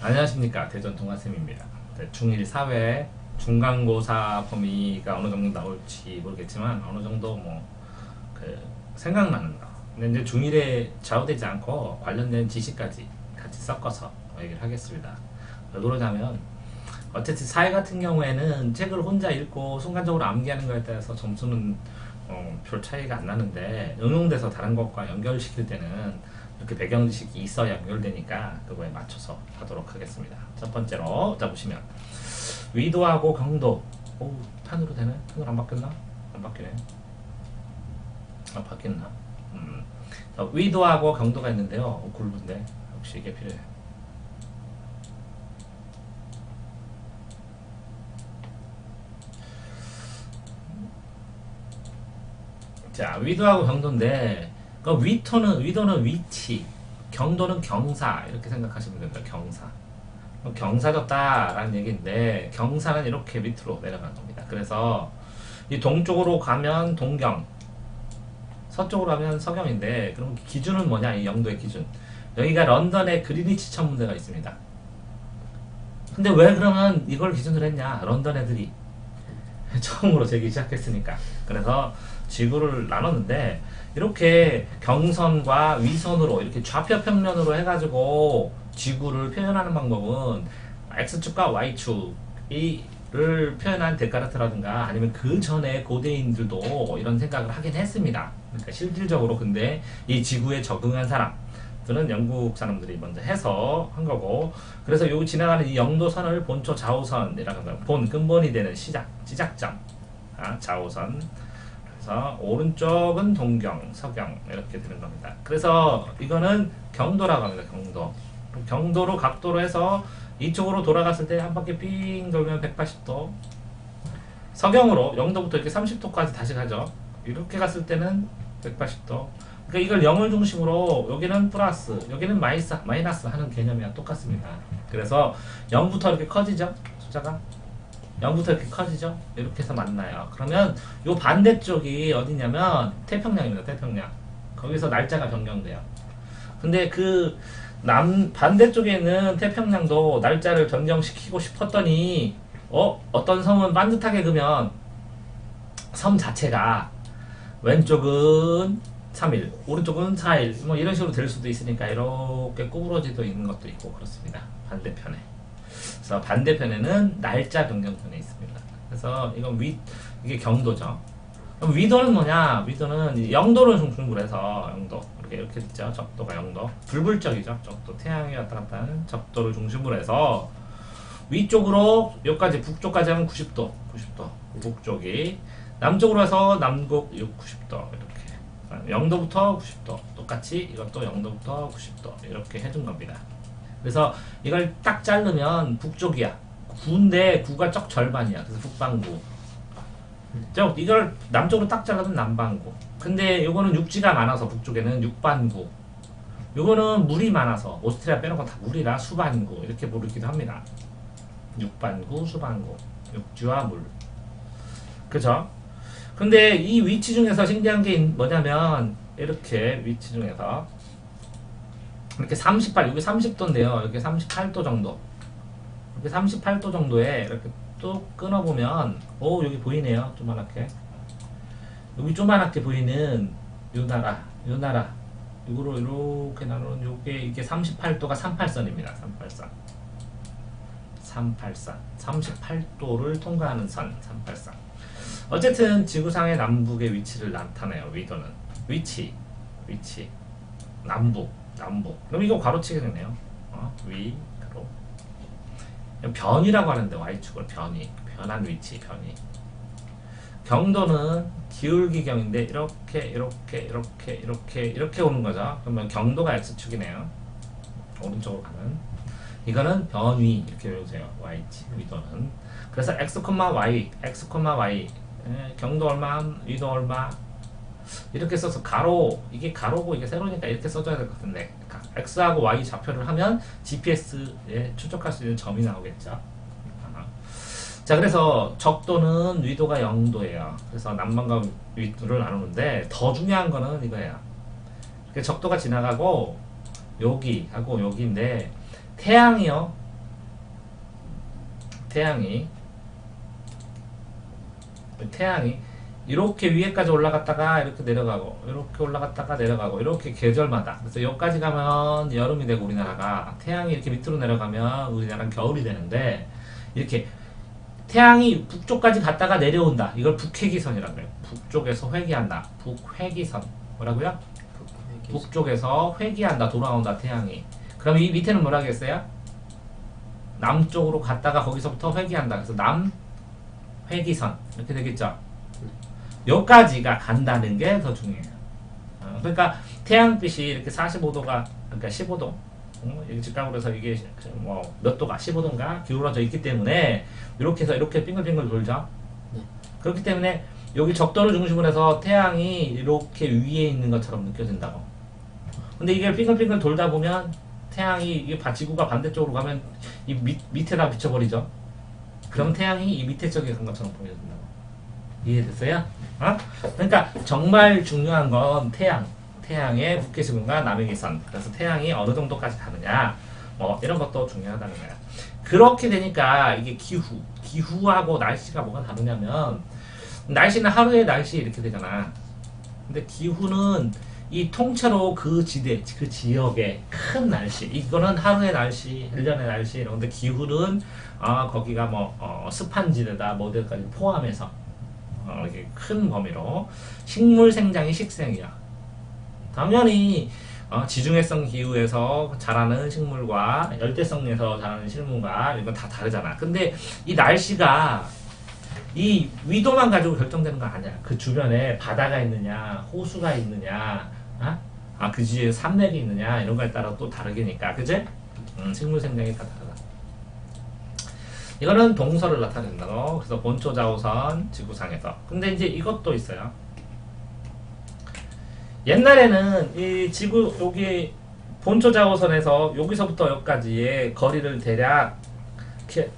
안녕하십니까. 대전 동아쌤입니다. 중1 사회 중간고사 범위가 어느 정도 나올지 모르겠지만 어느 정도 생각나는 거. 근데 이제 중1에 좌우되지 않고 관련된 지식까지 같이 섞어서 얘기를 하겠습니다. 왜 그러냐면 어쨌든 사회 같은 경우에는 책을 혼자 읽고 순간적으로 암기하는 거에 따라서 점수는 별 차이가 안 나는데 응용돼서 다른 것과 연결시킬 때는 이렇게 배경 지식이 있어야 연결되니까 그거에 맞춰서 하도록 하겠습니다. 첫 번째로 자 보시면 위도하고 강도. 오, 판으로 되네? 판으로 안 바뀌었나? 안 바뀌네. 아, 바뀌었나? 자, 위도하고 강도가 있는데요. 굵은데 역시 이게 필요해. 자, 위도하고 강도인데 그 위도는 위치, 경도는 경사 이렇게 생각하시면 됩니다. 경사. 경사졌다라는 얘기인데 경사는 이렇게 밑으로 내려가는 겁니다. 그래서 이 동쪽으로 가면 동경, 서쪽으로 가면 서경인데 그럼 기준은 뭐냐? 이 영도의 기준. 여기가 런던의 그리니치 천문대가 있습니다. 근데 왜 그러면 이걸 기준으로 했냐? 런던 애들이 처음으로 재기 시작했으니까. 그래서 지구를 나눴는데 이렇게 경선과 위선으로 이렇게 좌표 평면으로 해가지고 지구를 표현하는 방법은 X축과 Y축을 표현한 데카르트라든가 아니면 그 전에 고대인들도 이런 생각을 하긴 했습니다. 그러니까 실질적으로 근데 이 지구에 적응한 사람들은 영국 사람들이 먼저 해서 한 거고, 그래서 요 지나가는 이 영도선을 본초 좌우선이라고 합니다. 본 근본이 되는 시작점, 좌우선. 그래서 오른쪽은 동경, 서경 이렇게 되는 겁니다. 그래서 이거는 경도라고 합니다. 경도로 각도로 해서 이쪽으로 돌아갔을 때 한 바퀴 삥 돌면 180도, 서경으로 영도부터 이렇게 30도까지 다시 가죠. 이렇게 갔을 때는 180도. 그러니까 이걸 0을 중심으로 여기는 플러스, 여기는 마이너스 하는 개념이랑 똑같습니다. 그래서 0부터 이렇게 커지죠. 숫자가 0부터 이렇게 커지죠. 이렇게 해서 만나요. 그러면 요 반대쪽이 어디냐면 태평양입니다. 태평양. 거기서 날짜가 변경돼요. 근데 그 반대쪽에 있는 태평양도 날짜를 변경시키고 싶었더니 어떤 섬은 반듯하게 그면 섬 자체가 왼쪽은 3일, 오른쪽은 4일 뭐 이런 식으로 될 수도 있으니까 이렇게 구부러지도 있는 것도 있고 그렇습니다. 반대편에. 그래서 반대편에는 날짜 변경선이 있습니다. 그래서 이게 경도죠. 그럼 위도는 뭐냐? 위도는 영도를 중심으로 해서 영도 이렇게 있죠. 적도가 영도. 불불적이죠. 적도. 태양이 왔다 갔다 하는 적도를 중심으로 해서 위쪽으로 여기까지 북쪽까지 하면 90도. 북쪽이 남쪽으로 해서 남극 90도 이렇게. 영도부터 90도. 똑같이 이것도 영도부터 90도 이렇게 해준 겁니다. 그래서 이걸 딱 자르면 북쪽이야. 구인데 구가 적 절반이야. 그래서 북반구. 이걸 남쪽으로 딱 잘라면 남반구. 근데 요거는 육지가 많아서 북쪽에는 육반구. 요거는 물이 많아서 오스트리아 빼놓고 다 물이라 수반구 이렇게 부르기도 합니다. 육반구, 수반구. 육지와 물. 그죠? 근데 이 위치 중에서 신기한 게 뭐냐면 이렇게 위치 중에서 이렇게 38, 여기 30도인데요. 여기 38도 정도. 이렇게 38도 정도에 이렇게 또 끊어보면, 여기 보이네요. 조그맣게. 여기 조그맣게 보이는 요 나라. 이거로 이렇게 나누는 이게 38도가 38선입니다. 38선. 38도를 통과하는 선, 38선. 어쨌든 지구상의 남북의 위치를 나타내요. 위도는. 위치. 남북. 그럼 이거 가로치게 되네요. 위, 가로. 변이라고 하는데 Y축을 변한 위치, 변이. 경도는 기울기경인데 이렇게 오는 거죠. 그러면 경도가 X축이네요. 오른쪽으로 가는. 이거는 변위 이렇게 외우세요. Y축, 위도는. 그래서 X, Y, 경도 얼마, 위도 얼마 이렇게 써서 이게 가로고 이게 세로니까 이렇게 써줘야 될 것 같은데 X하고 Y 좌표를 하면 GPS에 추적할 수 있는 점이 나오겠죠. 자, 그래서 적도는 위도가 0도예요. 그래서 남반과 위도를 나누는데 더 중요한 거는 이거예요. 적도가 지나가고 여기하고 여기인데 태양이요. 태양이 이렇게 위에까지 올라갔다가 이렇게 내려가고 이렇게 올라갔다가 내려가고 이렇게 계절마다 그래서 여기까지 가면 여름이 되고 우리나라가 태양이 이렇게 밑으로 내려가면 우리나라는 겨울이 되는데 이렇게 태양이 북쪽까지 갔다가 내려온다. 이걸 북회기선이라고 해요. 북쪽에서 회귀한다. 북회기선. 뭐라고요? 북쪽에서 회귀한다. 돌아온다. 태양이. 그럼 이 밑에는 뭐라 하겠어요? 남쪽으로 갔다가 거기서부터 회귀한다. 그래서 남회기선. 이렇게 되겠죠? 여기까지가 간다는 게 더 중요해요. 그러니까 태양빛이 이렇게 45도가 그러니까 15도 여기 직각으로 해서 이게 뭐 몇 도가 15도인가 기울어져 있기 때문에 이렇게 해서 이렇게 빙글빙글 돌죠. 그렇기 때문에 여기 적도를 중심으로 해서 태양이 이렇게 위에 있는 것처럼 느껴진다고. 근데 이게 빙글빙글 돌다 보면 태양이 이게 지구가 반대쪽으로 가면 이 밑에다 비춰버리죠. 그럼 태양이 이 밑에 쪽에 간 것처럼 보여진다고. 이해됐어요? 그러니까 정말 중요한 건 태양의 북계시군과 남해기선. 그래서 태양이 어느 정도까지 가느냐, 뭐 이런 것도 중요하다는 거야. 그렇게 되니까 이게 기후하고 날씨가 뭐가 다르냐면 날씨는 하루의 날씨 이렇게 되잖아. 근데 기후는 이 통째로 그 지대, 그 지역의 큰 날씨. 이거는 하루의 날씨, 1년의 날씨 이런데 기후는 거기가 뭐 습한 지대다, 뭐들까지 포함해서 이렇게 큰 범위로 식물 생장이 식생이야. 당연히 지중해성 기후에서 자라는 식물과 열대성에서 자라는 식물과 이건 다 다르잖아. 근데 이 날씨가 이 위도만 가지고 결정되는 거 아니야. 그 주변에 바다가 있느냐, 호수가 있느냐, 그 지역에 산맥이 있느냐 이런 거에 따라 또 다르게니까, 그지? 식물 생장이 다 다르다. 이거는 동서를 나타낸다고. 그래서 본초 좌우선 지구상에서. 근데 이제 이것도 있어요. 옛날에는 이 지구 여기 본초 좌우선에서 여기서부터 여기까지의 거리를 대략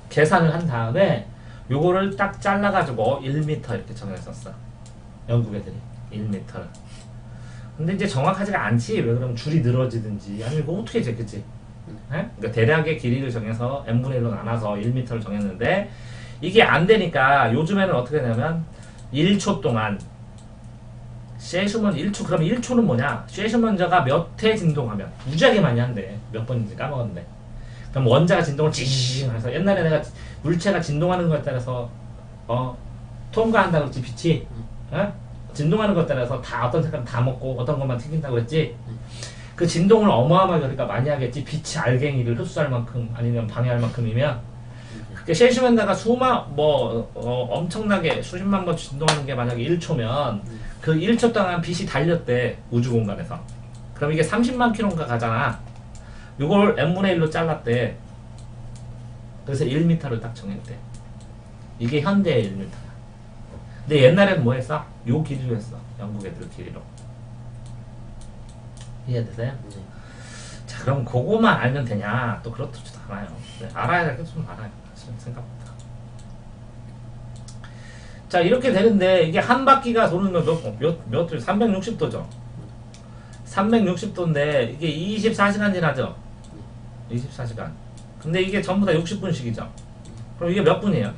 계산을 한 다음에 요거를 딱 잘라가지고 1m 이렇게 정했었어. 영국 애들이 1m를. 근데 이제 정확하지가 않지. 왜 그러면 줄이 늘어지든지 아니면 이거 어떻게 재, 그치? 그러니까 대략의 길이를 정해서 n분의 1로 나눠서 1m를 정했는데 이게 안 되니까 요즘에는 어떻게 하냐면 1초 동안 쉐슈먼 1초, 그럼 1초는 뭐냐? 쉐슈먼저가 몇 회 진동하면 무지하게 많이 한대. 몇 번인지 까먹었는데. 그럼 원자가 진동을 징 해서 옛날에 내가 물체가 진동하는 것에 따라서 통과한다고 그랬지, 빛이. 진동하는 것에 따라서 다 어떤 색깔은 다 먹고 어떤 것만 튀긴다고 그랬지. 그 진동을 어마어마하게 그러니까 많이 하겠지. 빛이 알갱이를 흡수할 만큼 아니면 방해할 만큼이면. 그 쉐슈먼다가 엄청나게 수십만 번 진동하는 게 만약에 1초면 그 1초 동안 빛이 달렸대. 우주 공간에서. 그럼 이게 30만 킬로인가 가잖아. 이걸 n분의 1로 잘랐대. 그래서 1m를 딱 정했대. 이게 현대의 1m야. 근데 옛날에는 뭐 했어? 요 길이로 했어. 영국 애들 길이로. 이해되세요? 자, 그럼 그거만 알면 되냐? 또 그렇지도 않아요. 알아야 될 게 좀 많아요. 생각보다. 자, 이렇게 되는데 이게 한 바퀴가 도는 건 몇 360도죠. 360도인데 이게 24시간 지나죠. 24시간. 근데 이게 전부 다 60분씩이죠. 그럼 이게 몇 분이에요?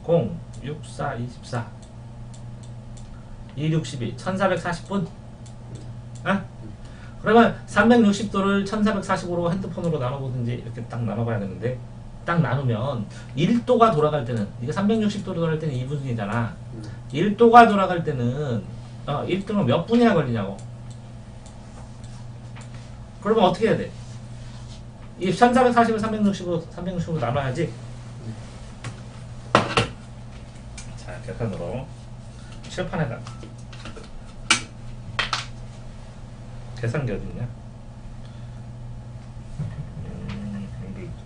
0, 6, 4, 24 2, 62 1440분? 그러면 360도를 1445로 핸드폰으로 나눠보든지 이렇게 딱 나눠봐야 되는데 딱 나누면 1도가 돌아갈 때는 이게 360도로 돌아갈 때는 2분이잖아. 1도가 돌아갈 때는 1도는 몇 분이나 걸리냐고. 그러면 어떻게 해야 돼? 이 1440을 360으로 나눠야지. 자, 계산으로 칠판에다 계산기 어딨냐?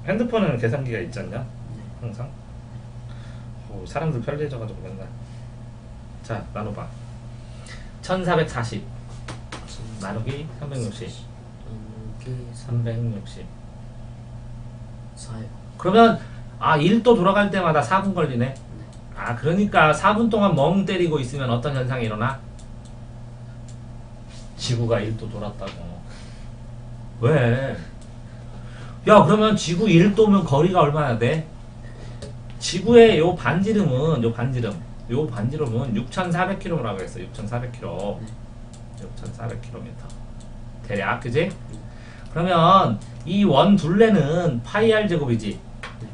핸드폰에는 계산기가 있지 않냐? 항상. 사람들 편리해져가지고 맨날. 자, 나눠봐. 1440 나누기 360 360 4요. 그러면 1도 돌아갈 때마다 4분 걸리네. 그러니까 4분 동안 멍 때리고 있으면 어떤 현상이 일어나? 지구가 1도 돌았다고. 왜? 야, 그러면 지구 1도면 거리가 얼마나 돼? 지구의 요 반지름은 6,400km라고 했어. 6,400km. 6,400km. 대략, 그지? 그러면 이 원 둘레는 파이 r 제곱이지.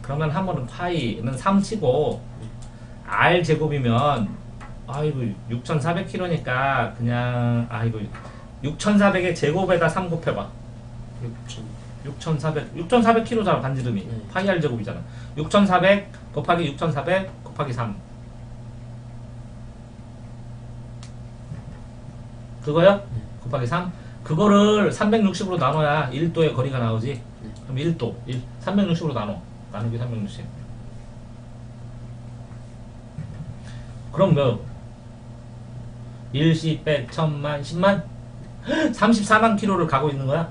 그러면 한 번은 파이는 3 치고 r 제곱이면 아이고 6,400km니까 그냥 아이고 6,400의 제곱에다 3 곱해봐. 6,400km잖아 반지름이. 네. 파이 r 제곱이잖아. 6,400 곱하기 6,400 곱하기 3. 그거요? 곱하기 3. 그거를 360으로 나눠야 1도의 거리가 나오지. 그럼 1도. 360으로 나누기 360. 그럼 몇? 1, 10, 100, 1000만, 10만? 34만 킬로를 가고 있는 거야?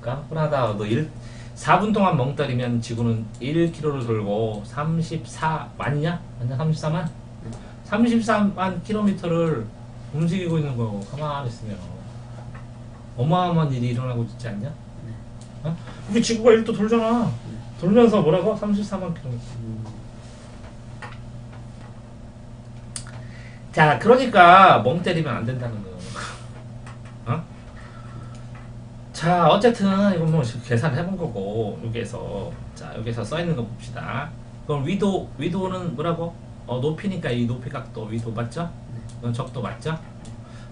깜뻔하다. 너 4분 동안 멍 때리면 지구는 1km를 돌고 34 맞냐? 맞냐? 34만? 34만 킬로미터를 움직이고 있는 거고 가만히 있으면 어마어마한 일이 일어나고 있지 않냐? 어? 이게 지구가 1도 돌잖아. 돌면서 뭐라고? 34만 킬로미터. 자, 그러니까 멍 때리면 안 된다는 거예요. 어? 자, 어쨌든 이건 뭐 계산을 해본 거고 여기에서 자 여기서 써 있는 거 봅시다. 그럼 위도는 뭐라고? 높이니까 이 높이 각도 위도 맞죠? 이건 적도 맞죠?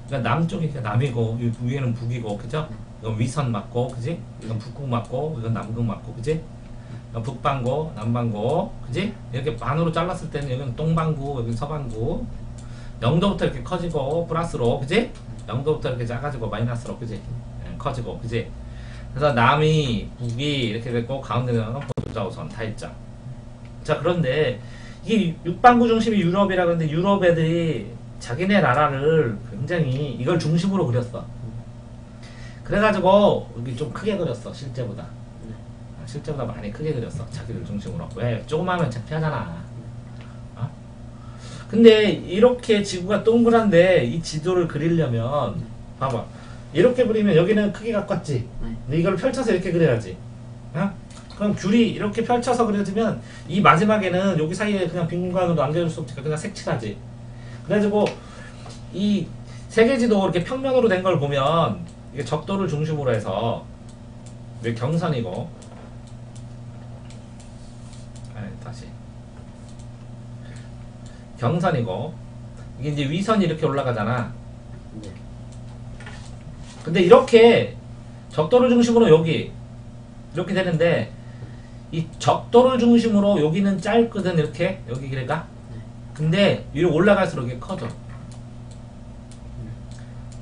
그러니까 남쪽이니까 남이고 이 위에는 북이고 그죠? 이건 위선 맞고 그지? 이건 북극 맞고 이건 남극 맞고 그지? 이건 북반구 남반구 그지? 이렇게 반으로 잘랐을 때는 여기는 동반구 여기는 서반구 0도부터 이렇게 커지고 플러스로 그지? 0도부터 이렇게 작아지고 마이너스로 그지? 커지고 그지? 그래서 남이 북이 이렇게 됐고 가운데는 본토자우선 다 있죠. 자, 그런데 이게 육반구 중심이 유럽이라 그러는데 유럽 애들이 자기네 나라를 굉장히 이걸 중심으로 그렸어. 그래가지고 여기 좀 크게 그렸어. 실제보다 많이 크게 그렸어. 자기들 중심으로. 왜? 조그마하면 창피하잖아. 어? 근데 이렇게 지구가 동그란데 이 지도를 그리려면 봐봐. 이렇게 그리면 여기는 크게 가깝지. 근데 이걸 펼쳐서 이렇게 그려야지. 어? 그럼 귤이 이렇게 펼쳐서 그려지면 이 마지막에는 여기 사이에 그냥 빈 공간으로 남겨줄 수 없으니까 그냥 색칠하지. 그래가지고 이 세계지도 이렇게 평면으로 된 걸 보면 이게 적도를 중심으로 해서 이게 경선이고 다시 경선이고 이게 이제 위선이 이렇게 올라가잖아. 근데 이렇게 적도를 중심으로 여기 이렇게 되는데 이 적도를 중심으로 여기는 짧거든 이렇게 여기 길이가. 근데 위로 올라갈수록 이게 커져.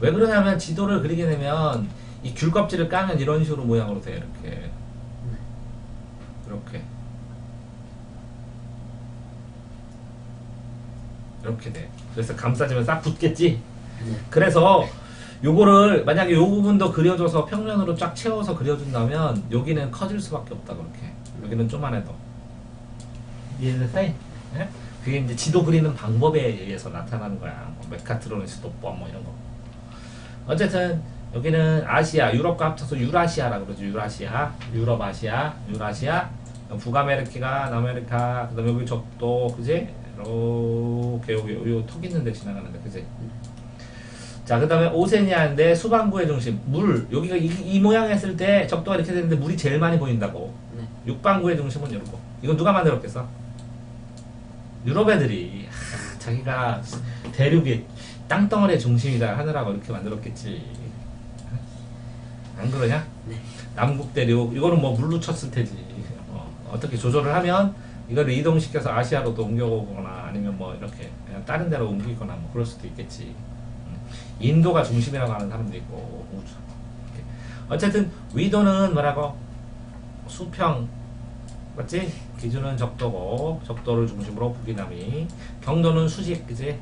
왜 그러냐면 지도를 그리게 되면 이 귤 껍질을 까면 이런 식으로 모양으로 돼. 이렇게 돼. 그래서 감싸지면 싹 붙겠지. 그래서 요거를 만약에 요 부분도 그려줘서 평면으로 쫙 채워서 그려준다면 여기는 커질 수밖에 없다. 그렇게 여기는 좀만해도 이해됐어? 네? 그게 이제 지도 그리는 방법에 의해서 나타나는 거야. 뭐 메카트로니 수도법 뭐 이런 거. 어쨌든 여기는 아시아, 유럽과 합쳐서 유라시아라고 그러죠. 유라시아, 유럽, 아시아, 유라시아, 북아메리카가 남아메리카, 그다음에 여기 적도, 그지? 이렇게 여기 턱 있는데 지나가는데, 그지? 자, 그 다음에 오세니아인데 수반구의 중심 물 여기가 이 모양 했을 때 적도가 이렇게 되는데 물이 제일 많이 보인다고. 육반구의 중심은 이렇고. 이건 누가 만들었겠어? 유럽 애들이 자기가 대륙이 땅덩어리의 중심이다 하느라고 이렇게 만들었겠지. 안 그러냐? 남북 대륙 이거는 뭐 물로 쳤을 테지. 어떻게 조절을 하면 이걸 이동시켜서 아시아로 또 옮겨오거나 아니면 뭐 이렇게 그냥 다른 데로 옮기거나 뭐 그럴 수도 있겠지. 인도가 중심이라고 하는 사람도 있고 우주. 어쨌든 위도는 뭐라고? 수평 맞지? 기준은 적도고 적도를 중심으로 북이 남이 경도는 수직 그지?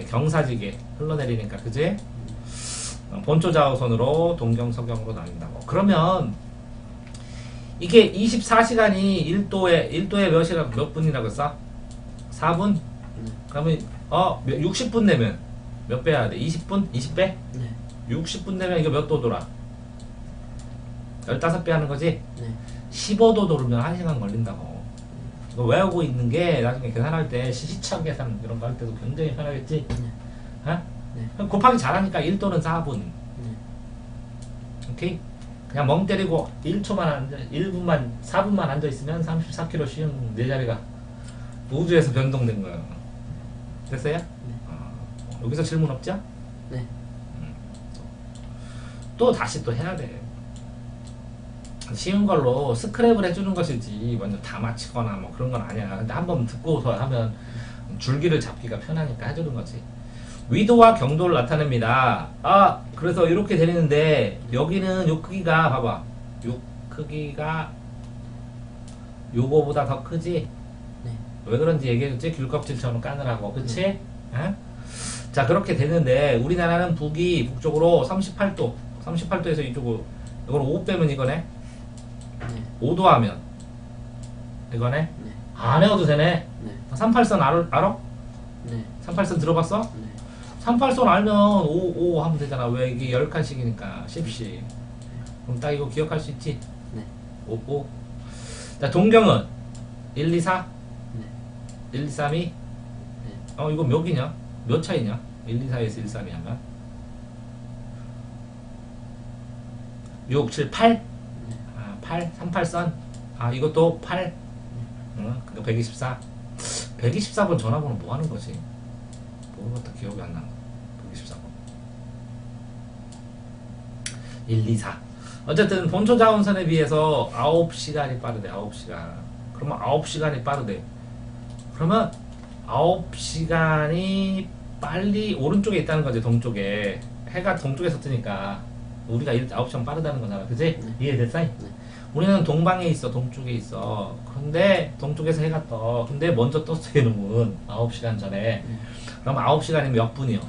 경사지게 흘러내리니까 그지? 본초 좌우선으로 동경 서경으로 나뉜다고. 그러면 이게 24시간이 1도에 몇 시간 몇 분이라고 했어? 4분? 그러면 60분 내면 몇 배 해야 돼? 20분? 20배? 60분 되면 이거 몇 도 돌아? 15배 하는 거지? 네. 15도 돌면 1시간 걸린다고. 이거 외우고 있는 게 나중에 계산할 때 시시착 계산 이런 거 할 때도 굉장히 편하겠지? 네. 어? 네. 곱하기 잘하니까 1도는 4분. 네. 오케이? 그냥 멍 때리고 1초만 앉아, 1분만, 4분만 앉아있으면 34km 쉬운 네 자리가 우주에서 변동된 거예요. 됐어요? 여기서 질문 없죠? 네. 또 다시 또 해야 돼. 쉬운 걸로 스크랩을 해주는 것이지 먼저 다 맞히거나 뭐 그런 건 아니야. 근데 한번 듣고서 하면 줄기를 잡기가 편하니까 해주는 거지. 위도와 경도를 나타냅니다. 아, 그래서 이렇게 되는데 여기는 요 크기가 봐봐. 요 크기가 요거보다 더 크지? 네. 왜 그런지 얘기해줬지? 귤껍질처럼 까느라고. 그치? 어? 자, 그렇게 되는데 우리나라는 북쪽으로 38도 38도에서 이쪽으로 이건 5 빼면 이거네? 네. 5도 하면 이거네? 네. 안 해도 되네? 네. 38선 알아? 네. 38선 들어봤어? 네. 38선 알면 5 하면 되잖아. 왜 이게 10칸씩이니까 10씩. 그럼 딱 이거 기억할 수 있지? 네. 5. 자, 동경은 1, 2, 4? 네. 1, 2, 3이? 네. 이거 몇이냐? 몇 차이냐? 1, 2, 4에서 1, 3이 하면 6, 7, 8? 네. 아, 8? 38선? 아, 이것도 8? 응, 그러니까 124. 124번 전화번호 뭐 하는 거지? 모르겠다. 기억이 안 나. 124번. 1, 2, 4. 어쨌든 본초 자원선에 비해서 9시간이 빠르대. 9시간. 그러면 9시간이 빠르대. 그러면 9시간이 빨리 오른쪽에 있다는 거지. 동쪽에. 해가 동쪽에서 뜨니까 우리가 9시간 빠르다는 거잖아. 그치? 네. 이해됐어? 네. 우리는 동방에 있어. 동쪽에 있어. 근데 동쪽에서 해가 떠. 근데 먼저 떴어. 이놈은 9시간 전에. 그럼 9시간이면 몇 분이요?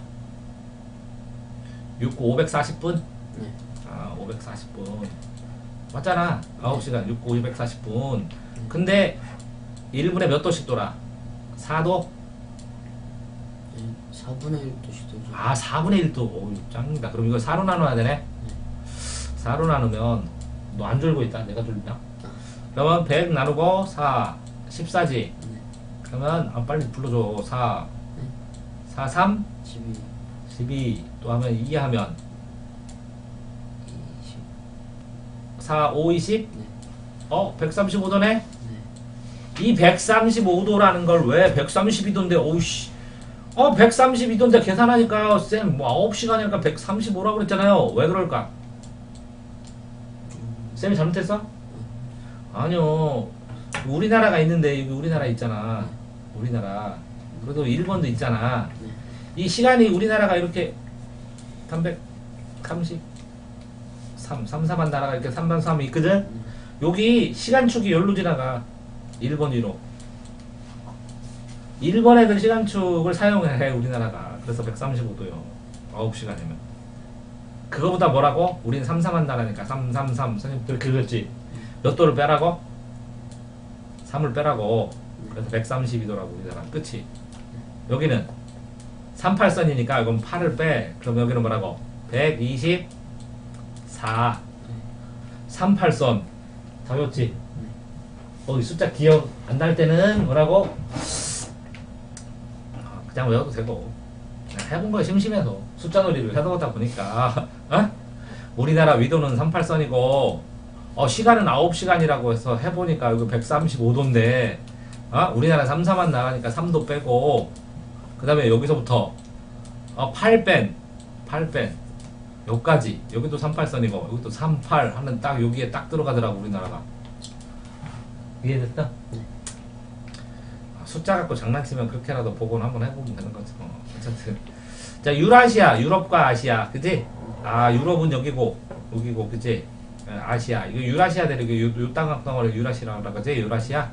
6, 540분? 네. 아, 540분. 맞잖아. 9시간, 6, 540분. 근데 1분에 몇 도씩 돌아? 4도? 네. 4분의 1도씩 도죠. 아, 4분의 1도. 오, 짱이다. 그럼 이거 4로 나눠야 되네? 4로 나누면, 너 안 줄고 있다. 내가 줄냐? 그러면 100 나누고 4, 14지. 네. 그러면, 빨리 불러줘. 4, 네. 4, 3, 12. 12. 또 하면 2 하면 20. 4, 5, 20? 네. 135도네? 네. 이 135도라는 걸 왜 132도인데, 오우씨. 132도인데 계산하니까, 쌤, 뭐 9시간이니까 135라고 그랬잖아요. 왜 그럴까? 쌤이 잘못했어? 아니요. 우리나라가 있는데, 여기 우리나라 있잖아. 우리나라. 그래도 일본도 있잖아. 네. 이 시간이 우리나라가 이렇게 333, 3한 나라가 이렇게 3반 3이 있거든? 여기 시간축이 열로 지나가. 일본 위로. 일본의 그 시간축을 사용해, 우리나라가. 그래서 135도요. 9시간이면. 그거보다 뭐라고? 우린 3한 나라니까. 333. 선생님, 그랬지? 몇 도를 빼라고? 3을 빼라고. 그래서 132도라고, 우리나라. 끝이. 여기는 38선이니까 이건 8을 빼. 그럼 여기는 뭐라고? 124. 38선. 다 외웠지? 이 숫자 기억 안 날 때는 뭐라고? 그냥 외워도 되고. 그냥 해본 거에 심심해서. 숫자 놀이를 해보다 보니까. 우리나라 위도는 38선이고, 시간은 9시간이라고 해서 해보니까 여기 135도인데, 우리나라 3한 나라니까 3도 빼고, 그 다음에 여기서부터 8 뺀 여기까지. 여기도 38선이고 여기도 38 하는 딱 여기에 딱 들어가더라고 우리나라가. 이해됐다? 네. 숫자 갖고 장난치면 그렇게라도 복원 한번 해보면 되는 거지. 어쨌든 자, 유라시아, 유럽과 아시아, 그지? 유럽은 여기고 그지? 아시아, 이거 유라시아 대륙, 요 땅덩어리를 유라시아라고 그러지? 유라시아.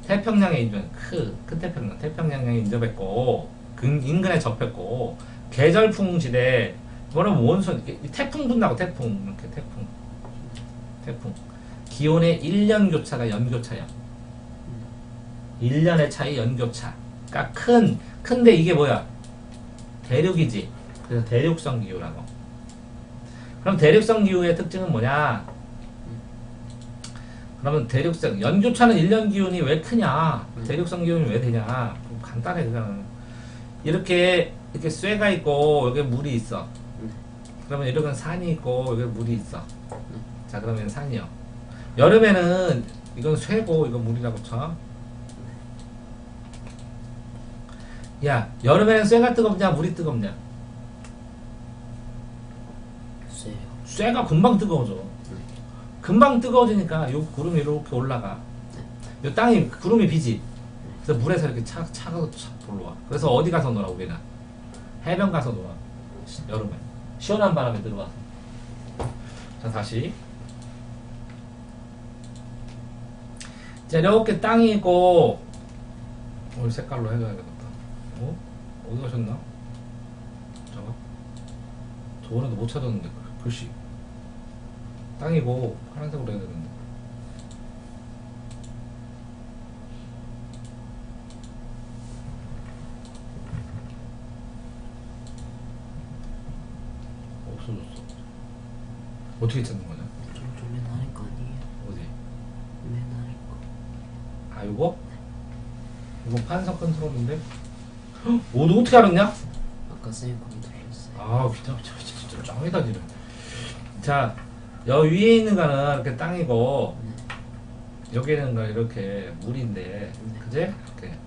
태평양에 인접, 큰 태평양에 인접했고, 인근에 접했고, 계절풍 지대, 뭐라면 원선, 태풍 분다고 태풍, 이렇게 태풍. 기온의 1년 교차가 연교차야. 1년의 차이 연교차. 그러니까 큰데 이게 뭐야? 대륙이지. 그래서 대륙성 기후라고. 그럼 대륙성 기후의 특징은 뭐냐? 그러면 대륙성 연교차는 일년 기온이 왜 크냐? 네. 대륙성 기온이 왜 되냐? 그럼 간단해 그냥 이렇게 쇠가 있고 여기 물이 있어. 네. 그러면 이렇게 산이 있고 여기 물이 있어. 자 그러면 산이요. 여름에는 이건 쇠고 이건 물이라고 쳐. 야 여름에는 쇠가 뜨겁냐 물이 뜨겁냐? 쎄요. 쇠가 금방 뜨거워져. 네. 금방 뜨거워지니까 요 구름이 이렇게 올라가. 요 땅이 구름이 비지. 그래서 물에서 이렇게 차가서 올라와. 그래서 어디 가서 놀아 우리는? 해변 가서 놀아. 여름에 시원한 바람에 들어와서. 자 다시. 자 이렇게 땅이 있고 오늘 색깔로 해줘야겠다. 어? 어디 가셨나? 잠깐. 저번에도 못 찾았는데 글씨. 땅이고 파란색으로 해야 되는데. 없어졌어. 어떻게 찾는 거냐? 좀 맨날 거 아니에요? 어디? 맨날 거. 아 요거? 이거 판석 컨트롤인데? 헉, 너 어떻게 알았냐? 아까 쌤이 거기 돌렸어요. 아 진짜 짱이다 지금. 자, 여 위에 있는 거는 이렇게 땅이고 네. 여기 있는 거 이렇게 물인데, 네. 그지? 이렇게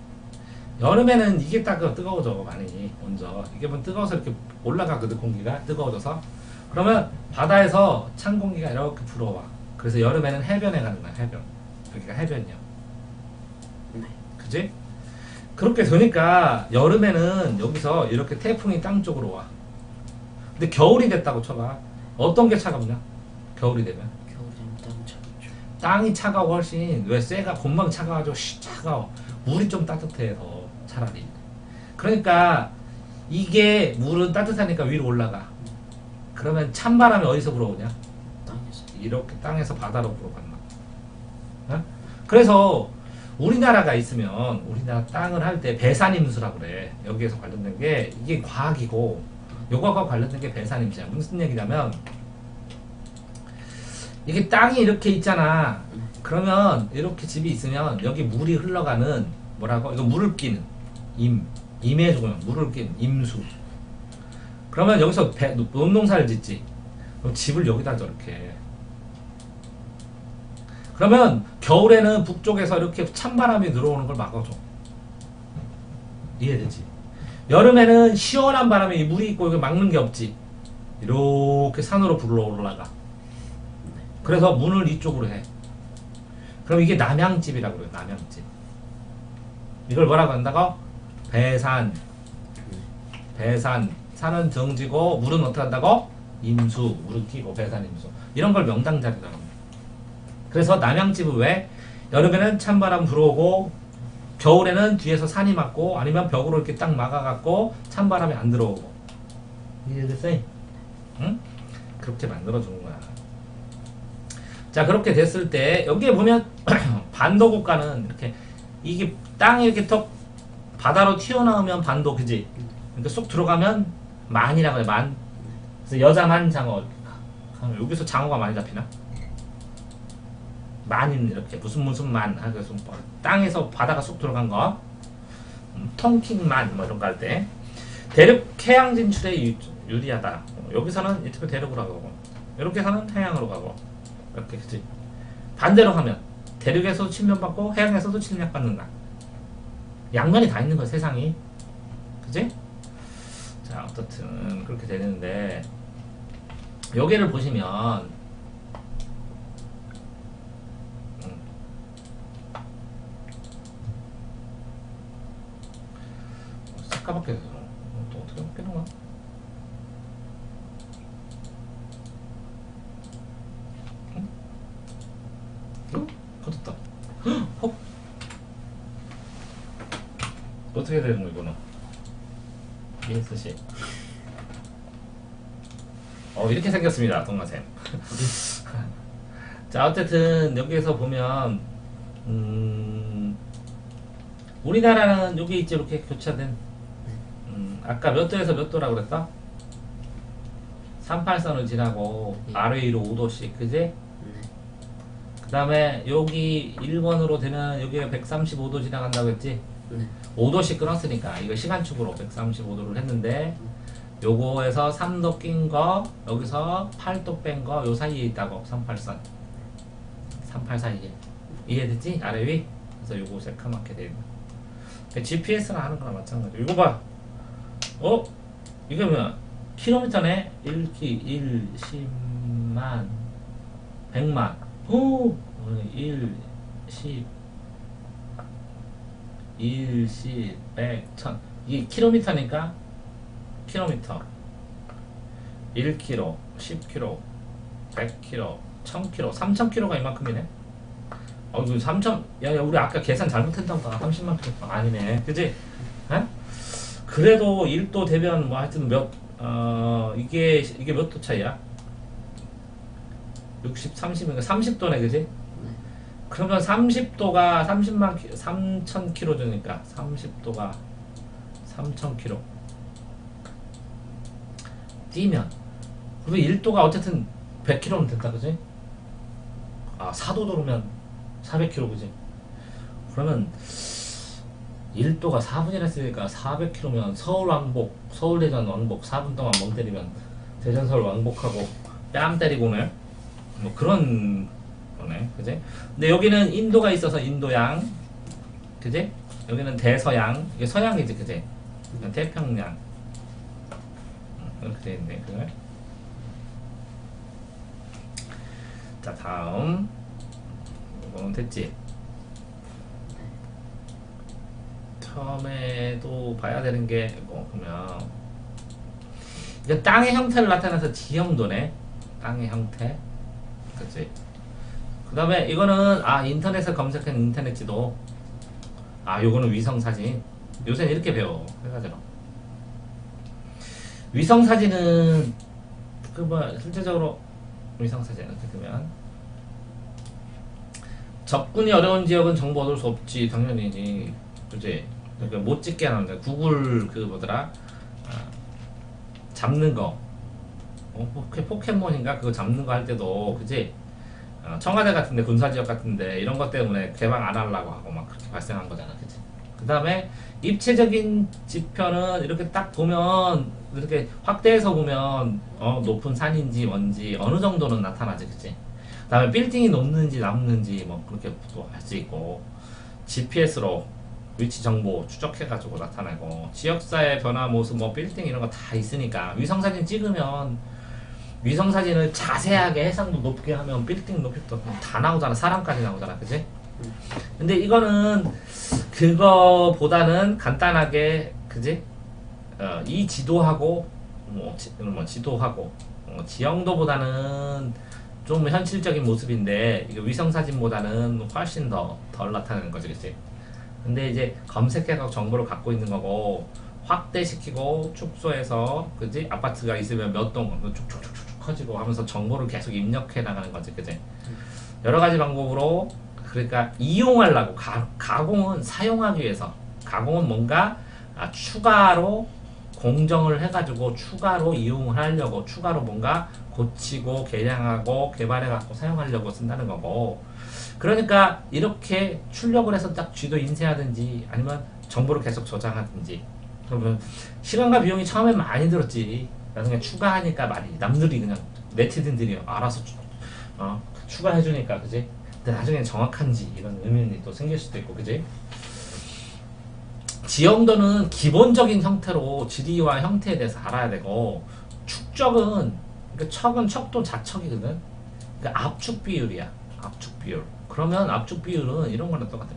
여름에는 이게 딱 뜨거워져 많이 먼저. 이게 뭐 뜨거워서 이렇게 올라가거든 공기가 뜨거워져서. 그러면 바다에서 찬 공기가 이렇게 불어와. 그래서 여름에는 해변에 가는 거야 해변. 여기가 해변이야. 네. 그지? 그렇게 되니까 여름에는 여기서 이렇게 태풍이 땅 쪽으로 와. 근데 겨울이 됐다고 쳐봐. 어떤 게 차갑냐? 겨울이 되면 겨울에는 땀 차겠죠. 땅이 차가워 훨씬. 왜 쇠가 금방 차가워져. 차가워. 물이 좀 따뜻해 더 차라리. 그러니까 이게 물은 따뜻하니까 위로 올라가. 그러면 찬바람이 어디서 불어오냐? 땅에서. 이렇게 땅에서 바다로 불어간다. 어? 그래서 우리나라가 있으면 우리나라 땅을 할 때 배산임수라고 그래. 여기에서 관련된 게 이게 과학이고 요거하고 관련된 게 배산임수야. 무슨 얘기냐면 이게 땅이 이렇게 있잖아. 그러면 이렇게 집이 있으면 여기 물이 흘러가는 뭐라고? 이거 물을 끼는 임에 죽으면 물을 끼는 임수. 그러면 여기서 논농사를 짓지. 그럼 집을 여기다 저렇게. 그러면 겨울에는 북쪽에서 이렇게 찬바람이 들어오는 걸 막아줘. 이해되지? 여름에는 시원한 바람에 이 물이 있고 여기 막는 게 없지. 이렇게 산으로 불러 올라가. 그래서 문을 이쪽으로 해. 그럼 이게 남양집이라고 그래요. 남양집. 이걸 뭐라고 한다고? 배산. 배산. 산은 정지고 물은 어떻게 한다고? 임수. 물은 끼고 배산 임수. 이런 걸 명당자리라고 합니다. 그래서 남양집은 왜? 여름에는 찬바람 불어오고 겨울에는 뒤에서 산이 막고 아니면 벽으로 이렇게 딱 막아갖고 찬바람이 안 들어오고. 이해됐어? 응? 그렇게 만들어주는 거야. 자 그렇게 됐을 때 여기에 보면 반도 국가는 이렇게 이게 땅이 이렇게 턱 바다로 튀어나오면 반도 그지? 그러니까 쏙 들어가면 만이라고 해. 만. 그래서 여자만 장어. 여기서 장어가 많이 잡히나? 만인 이렇게 무슨 만. 그래서 뭐 땅에서 바다가 쏙 들어간 거. 통킹만 뭐 이런 거 할 때 대륙 해양 진출에 유리하다. 여기서는 이렇게 대륙으로 가고 이렇게 해서는 해양으로 가고 이렇게 그지? 반대로 하면 대륙에서도 침략받고 해양에서도 침략받는다. 양면이 다 있는 거야 세상이. 그지? 자 어떻든 그렇게 되는데 여기를 보시면 새까맣게 돼서 또 어떻게 바뀌는 거야? 커졌다. 헉. 어떻게 되는 거 이거는? ESC. 이렇게 생겼습니다, 동마쌤. 자, 어쨌든 여기에서 보면 우리나라는 여기 있지 이렇게 교차된. 아까 몇 도에서 몇 도라고 그랬다? 38선을 지나고 네. 아래 위로 5도씩, 그지? 네. 그 다음에 여기 1번으로 되면 여기가 135도 지나간다고 했지? 네. 5도씩 끊었으니까 이거 시간축으로 135도를 했는데 요거에서 3도 낀 거 여기서 8도 뺀 거 요 사이에 있다고 38선 38 사이에 이해됐지? 아래 위? 그래서 요거 새카맣게 돼 있는 GPS랑 하는 거랑 마찬가지고 이거 봐 이게 뭐야 킬로미터네 1키 1 10만 100만 1 10 1 10 100 1000 이게 킬로미터니까 킬로미터 1km 10km 100km 1000km 3000km가 이만큼이네 이거 3000 야 우리 아까 계산 잘못했던가 30만 km 아니네 그지? 에? 그래도 1도 되면 뭐 하여튼 이게 몇 도 차이야? 60, 30이니까 30도네 그지? 네. 그러면 30도가 3000km니까 30도가 3000km 뛰면 그러면 1도가 어쨌든 100km는 된다 그지? 4도 도로면 400km 그지? 그러면 1도가 4분이나 쓰니까 400km면 서울 왕복 서울 대전 왕복 4분 동안 멍 때리면 대전 서울 왕복하고 뺨 때리고네 뭐 그런 거네 그지? 근데 여기는 인도가 있어서 인도양 그지? 여기는 대서양 이게 서양이지 그지? 태평양 이렇게 돼있네 그래? 자 다음 이거는 됐지? 처음에도 봐야 되는 게 그러면 이게 땅의 형태를 나타내서 지형도네 땅의 형태 그치 그 다음에 이거는 인터넷에 검색한 인터넷 지도 요거는 위성사진 요새는 이렇게 배워 해가지고 위성사진은 실제적으로 위성사진 이렇게 보면 접근이 어려운 지역은 정보 얻을 수 없지 당연히지 그치 그러니까 못 찍게 하는데 구글 잡는 거 포켓몬인가 그거 잡는 거 할 때도 그지 청와대 같은데 군사지역 같은데 이런 것 때문에 개방 안 하려고 하고 막 그렇게 발생한 거잖아 그치 그 다음에 입체적인 지표는 이렇게 딱 보면 이렇게 확대해서 보면 높은 산인지 뭔지 어느 정도는 나타나지 그치 그 다음에 빌딩이 높는지 남는지 뭐 그렇게 할 수 있고 GPS로 위치 정보 추적해가지고 나타내고 지역사의 변화 모습 뭐 빌딩 이런 거 다 있으니까 위성사진 찍으면 위성사진을 자세하게 해상도 높게 하면 빌딩 높이도 다 나오잖아 사람까지 나오잖아 그지? 근데 이거는 그거보다는 간단하게 그지? 이 지도하고 지도하고 지형도보다는 좀 현실적인 모습인데 이거 위성사진보다는 훨씬 더 덜 나타내는 거지 그치? 근데 이제 검색해서 정보를 갖고 있는 거고 확대시키고 축소해서 그지 아파트가 있으면 몇 동 쭉쭉쭉쭉 커지고 하면서 정보를 계속 입력해 나가는 거지 그지 여러 가지 방법으로 그러니까 이용하려고 가공은 사용하기 위해서 가공은 뭔가 추가로 공정을 해가지고 추가로 이용을 하려고 추가로 뭔가 고치고 개량하고 개발해 갖고 사용하려고 쓴다는 거고 그러니까 이렇게 출력을 해서 딱 쥐도 인쇄하든지 아니면 정보를 계속 저장하든지 그러면 시간과 비용이 처음엔 많이 들었지 나중에 추가하니까 많이 남들이 그냥 네티즌들이 알아서 추가해주니까 그지 근데 나중에 정확한지 이런 의문이 또 생길 수도 있고 그지 지형도는 기본적인 형태로 지리와 형태에 대해서 알아야 되고 축적은 그러니까 척은 척도 자척이거든 그러니까 압축 비율이야 압축 비율 그러면 압축 비율은 이런 거랑 똑같아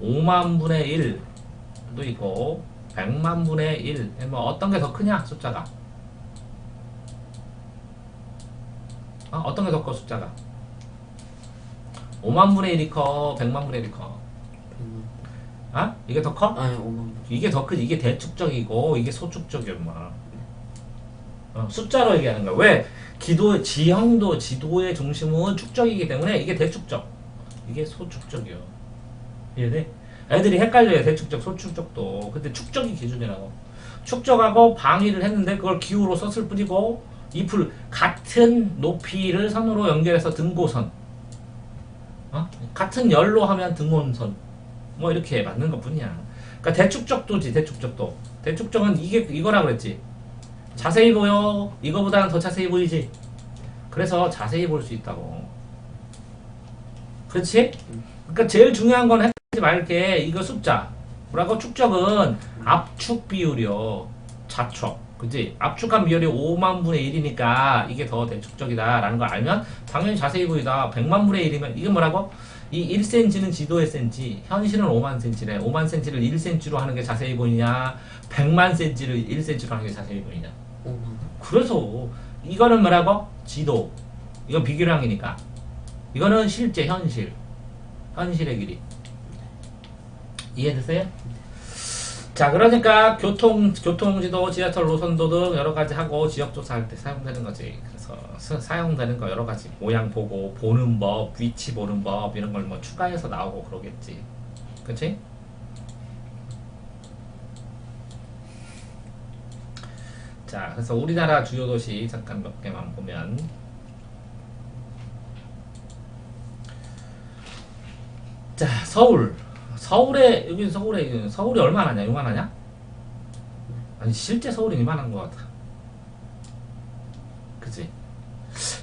5만 분의 1도 있고 100만 분의 1 뭐 어떤 게 더 크냐 숫자가 어떤 게 더 커 숫자가 5만 분의 1이 커 100만 분의 1이 커 이게 더 커? 5만 이게 더 크지 이게 대축적이고 이게 소축적이야 뭐. 숫자로 얘기하는 거야 왜? 지형도 지도의 중심은 축적이기 때문에 이게 대축적 이게 소축적이요 이해돼? 애들이 헷갈려요 대축적 소축적도 근데 축적이 기준이라고 축적하고 방위를 했는데 그걸 기호로 썼을 뿐이고 잎을 같은 높이를 선으로 연결해서 등고선 같은 열로 하면 등온선 뭐 이렇게 맞는 것 뿐이야. 그러니까 대축적도지. 대축적도. 대축적은 이거라 그랬지. 자세히 보여. 이거보다는 더 자세히 보이지. 그래서 자세히 볼 수 있다고. 그렇지? 그러니까 제일 중요한 건 헷갈리지 말게. 이거 숫자. 뭐라고? 축적은 압축 비율이요. 자축. 그치? 압축한 비율이 5만 분의 1이니까 이게 더 대축적이다 라는 걸 알면 당연히 자세히 보이다. 100만 분의 1이면 이게 뭐라고? 이 1cm는 지도의 cm, 현실은 5만 cm래. 5만 cm를 1cm로 하는 게 자세히 보이냐? 100만 cm를 1cm로 하는 게 자세히 보이냐? 5만. 그래서 이거는 뭐라고? 지도. 이건 비교량이니까. 이거는 실제 현실. 현실의 길이. 이해되세요? 자, 그러니까 교통지도, 지하철 노선도 등 여러 가지 하고 지역 조사할 때 사용되는 거지. 그래서 사용되는 거 여러 가지 모양 보고 보는 법, 위치 보는 법 이런 걸 뭐 추가해서 나오고 그러겠지. 그치? 자, 그래서 우리나라 주요 도시 잠깐 몇 개만 보면 자, 서울이 얼마나냐? 요만하냐? 아니 실제 서울이 이만한 것 같아. 그치?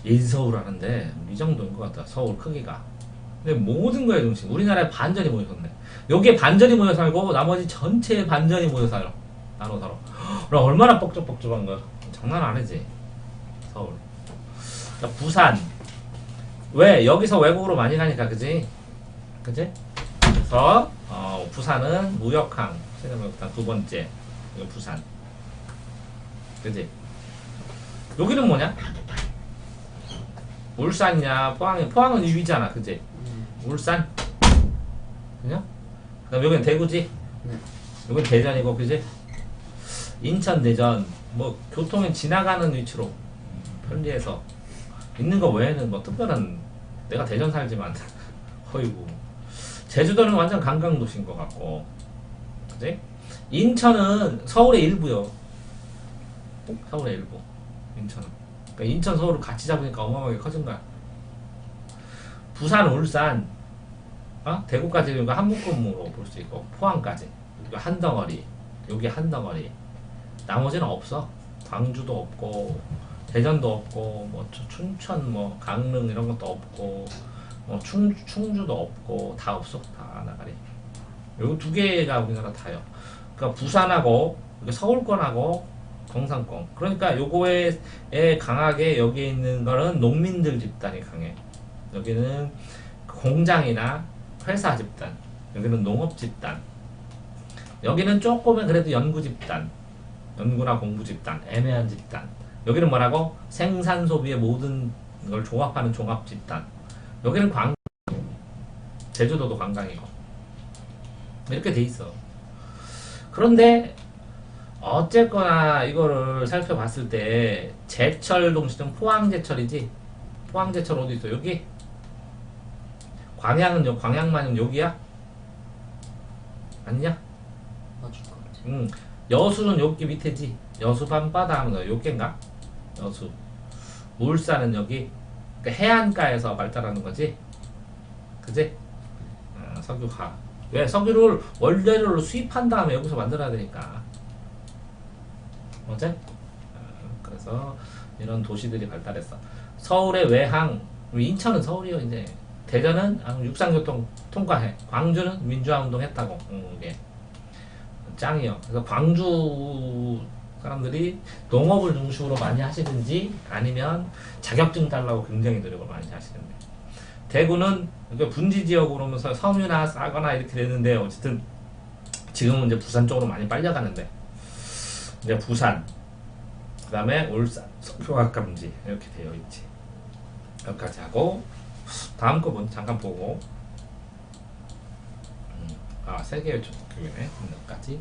인서울 하는데 이 정도인 것 같다. 서울 크기가. 근데 모든 거에 중심. 우리나라에 반전이 모여 살네. 여기에 반전이 모여 살고 나머지 전체에 반전이 모여 살아. 나눠 살아. 그럼 얼마나 뻑적뻑적한 거야? 장난 아니지. 서울. 자, 부산. 왜? 여기서 외국으로 많이 가니까, 그지? 그지? 그래서 부산은 무역항, 세계무역항 두 번째. 이거 부산. 그지? 여기는 뭐냐? 울산이냐, 포항은 위잖아, 그지? 네. 울산. 그냥? 그 다음 여기는 대구지? 네. 여긴 대전이고, 그지? 인천, 대전. 뭐, 교통이 지나가는 위치로 편리해서. 있는 거 외에는 뭐 특별한, 내가 대전 살지만, 허이고. 제주도는 완전 관광도시인 것 같고, 그지? 인천은 서울의 일부요. 서울의 일부. 인천은. 그러니까 인천, 서울을 같이 잡으니까 어마어마하게 커진 거야. 부산, 울산, 대구까지 이거 한 묶음으로 볼 수 있고, 포항까지. 이거 한 덩어리. 여기 한 덩어리. 나머지는 없어. 광주도 없고, 대전도 없고, 뭐 춘천, 뭐 강릉 이런 것도 없고, 뭐 충주도 없고 다 없어. 다 나가리. 요 두 개가 우리나라 다요. 그러니까 부산하고 서울권하고 경상권. 그러니까 요거에 강하게 여기에 있는 거는 농민들 집단이 강해. 여기는 공장이나 회사 집단. 여기는 농업 집단. 여기는 조금은 그래도 연구 집단. 연구나 공부 집단. 애매한 집단. 여기는 뭐라고? 생산 소비의 모든 걸 종합하는 종합 집단. 여기는 관광, 제주도도 관광이고 이렇게 돼 있어. 그런데 어쨌거나 이거를 살펴봤을 때 제철 동시는 포항제철이지. 포항제철 어디 있어? 여기. 광양만은 여기야? 아니냐? 맞을 것 같아. 여수는 여기 밑에지. 여수 밤바다 하면 여기인가? 여수. 울산은 여기. 그러니까 해안가에서 발달하는 거지. 그지? 석유화. 왜? 석유를 원재료로 수입한 다음에 여기서 만들어야 되니까. 어제? 그래서 이런 도시들이 발달했어. 서울의 외항, 인천은 서울이요, 이제. 대전은 육상교통 통과해. 광주는 민주화 운동 했다고. 이게 짱이요. 그래서 광주 사람들이 농업을 중심으로 많이 하시든지 아니면 자격증 달라고 굉장히 노력을 많이 하시는데, 대구는 분지 지역으로 오면서 섬유나 싸거나 이렇게 되는데, 어쨌든 지금은 이제 부산 쪽으로 많이 빨려가는데, 이제 부산, 그 다음에 울산, 석표각감지 이렇게 되어 있지. 여기까지 하고 다음 거 먼저 잠깐 보고, 세계의 교회 여기까지.